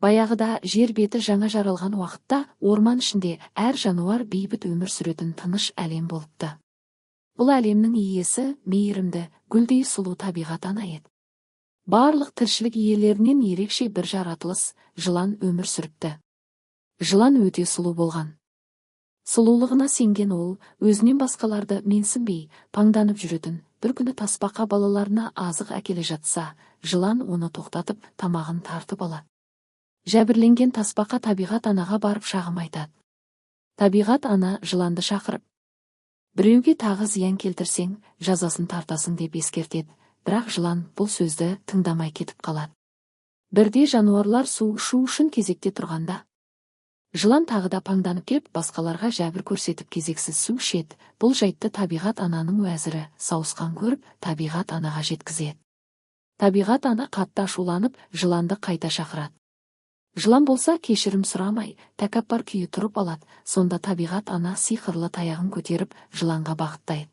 Баяғыда жер беті жаңа жаралған уақытта орман ішінде әр жануар бейбіт өмір сүретін тыныш әлем болыпты. Бұл әлемнің иесі мейірімді, гүлдей сұлу табиғат ана еді. Барлық тіршілік иелерінен ерекше бір жаратылыс, жылан өмір сүріпті. Жылан өте сұлу болған. Сұлулығына сенген ол, өзінен басқаларды менсінбей, паңданып жүретін. Бір күні тасбақа балаларына азық әкеле жатса, жылан оны тоқтатып, тамағын тартып алады. Жәбірленген тасбақа табиғат анаға барып шағым айтады. Табиғат ана жыланды шақырып, біреуге тағы зиян келтірсең, жазасын тартасың деп ескертеді, бірақ жылан бұл сөзді тыңдамай кетіп қалады. Бірде жануарлар су ішу үшін кезекте тұрғанда, жылан тағы да паңданып кеп, басқаларға жәбір көрсетіп кезексіз су ішеді. Бұл жайтты табиғат ананың уәзірі сауысқан көріп, табиғат анаға жеткізеді. Табиғат ана қатты ашуланып, жыланды қайта шақырады. Жылан болса кешірім сұрамай, тәкаппар күйі тұрып алады. Сонда табиғат ана сиқырлы таяғын көтеріп, жыланға бағыттайды.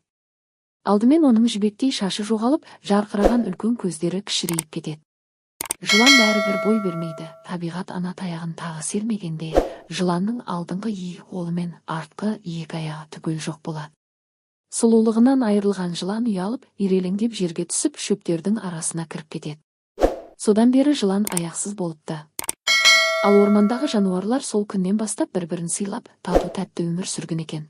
Алдымен оның жібектей шашы жоғалып, жарқыраған үлкен көздері кішірейіп кетеді. Жылан бәрібір бой бермейді. Табиғат ана таяғын тағы сермегенде, жыланның алдыңғы екі қолы мен артқы екі аяғы түгел жоқ болады. Сұлулығынан айырылған жылан ұялып, ирелеңдеп жерге түсіп, шөптердің арасына кіріп кетеді. Содан бері жылан аяқсыз болыпты. Ал ормандағы жануарлар сол күннен бастап бір-бірін сыйлап, тату-тәтті өмір сүрген екен.